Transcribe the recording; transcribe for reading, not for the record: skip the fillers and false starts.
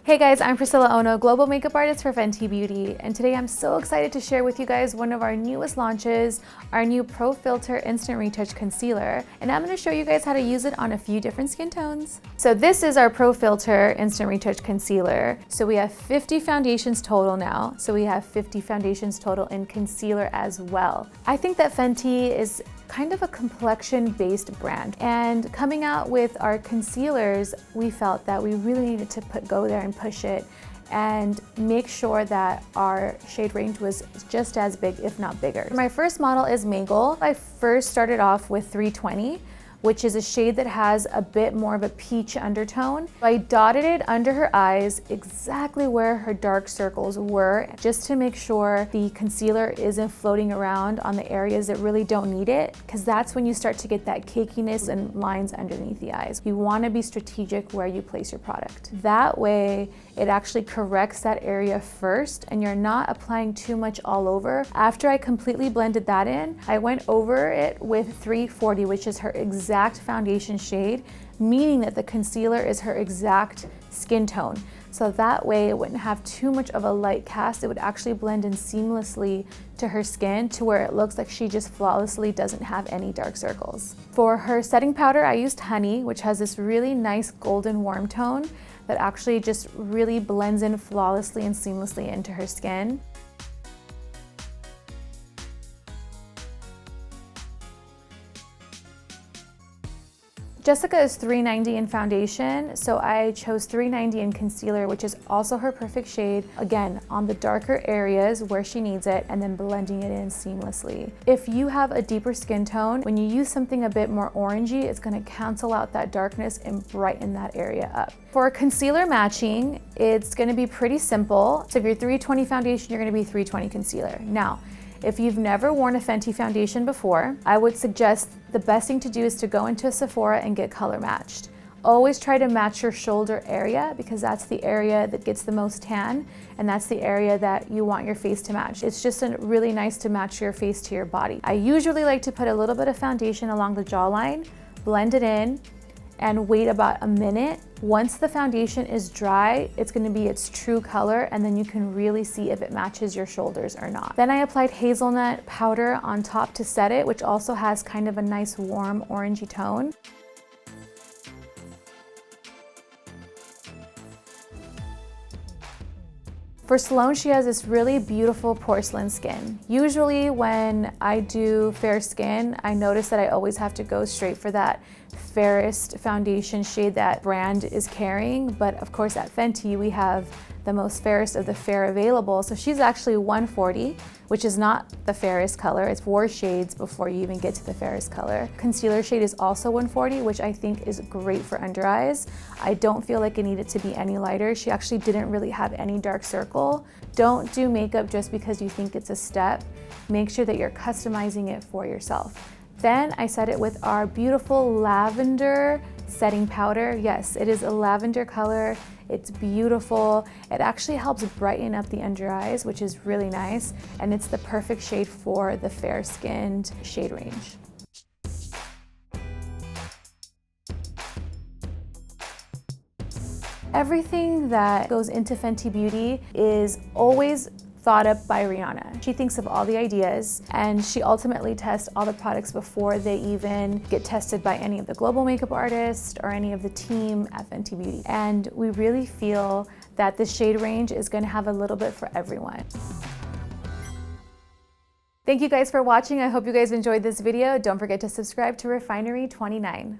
Hey guys, I'm Priscilla Ono, global makeup artist for Fenty Beauty, and today I'm so excited to share with you guys one of our newest launches, our new Pro Filter Instant Retouch Concealer, and I'm going to show you guys how to use it on a few different skin tones. So this is our Pro Filter Instant Retouch Concealer. So we have 50 foundations total now, so we have 50 foundations total in concealer as well. I think that Fenty is kind of a complexion-based brand, and coming out with our concealers, we felt that we really needed to go there and push it and make sure that our shade range was just as big, if not bigger. My first model is Mangal. I first started off with 320, which is a shade that has a bit more of a peach undertone. I dotted it under her eyes exactly where her dark circles were, just to make sure the concealer isn't floating around on the areas that really don't need it, because that's when you start to get that cakiness and lines underneath the eyes. You want to be strategic where you place your product. That way, it actually corrects that area first and you're not applying too much all over. After I completely blended that in, I went over it with 340, which is her exact foundation shade, meaning that the concealer is her exact skin tone. So that way it wouldn't have too much of a light cast. It would actually blend in seamlessly to her skin to where it looks like she just flawlessly doesn't have any dark circles. For her setting powder, I used Honey, which has this really nice golden warm tone that actually just really blends in flawlessly and seamlessly into her skin. Jessica is 390 in foundation, so I chose 390 in concealer, which is also her perfect shade, again, on the darker areas where she needs it, and then blending it in seamlessly. If you have a deeper skin tone, when you use something a bit more orangey, it's gonna cancel out that darkness and brighten that area up. For concealer matching, it's gonna be pretty simple. So if you're 320 foundation, you're gonna be 320 concealer. Now, if you've never worn a Fenty foundation before, I would suggest the best thing to do is to go into a Sephora and get color matched. Always try to match your shoulder area because that's the area that gets the most tan and that's the area that you want your face to match. It's just really nice to match your face to your body. I usually like to put a little bit of foundation along the jawline, blend it in, and wait about a minute. Once the foundation is dry, it's going to be its true color, and then you can really see if it matches your shoulders or not. Then I applied hazelnut powder on top to set it, which also has kind of a nice warm orangey tone. For Sloan, she has this really beautiful porcelain skin. Usually when I do fair skin, I notice that I always have to go straight for that fairest foundation shade that brand is carrying. But of course at Fenty, we have the most fairest of the fair available. So she's actually 140, which is not the fairest color. It's 4 shades before you even get to the fairest color. Concealer shade is also 140, which I think is great for under eyes. I don't feel like it needed to be any lighter. She actually didn't really have any dark circle. Don't do makeup just because you think it's a step. Make sure that you're customizing it for yourself. Then I set it with our beautiful lavender setting powder. Yes, it is a lavender color. It's beautiful. It actually helps brighten up the under eyes, which is really nice. And it's the perfect shade for the fair-skinned shade range. Everything that goes into Fenty Beauty is always thought up by Rihanna. She thinks of all the ideas and she ultimately tests all the products before they even get tested by any of the global makeup artists or any of the team at Fenty Beauty. And we really feel that this shade range is going to have a little bit for everyone. Thank you guys for watching. I hope you guys enjoyed this video. Don't forget to subscribe to Refinery29.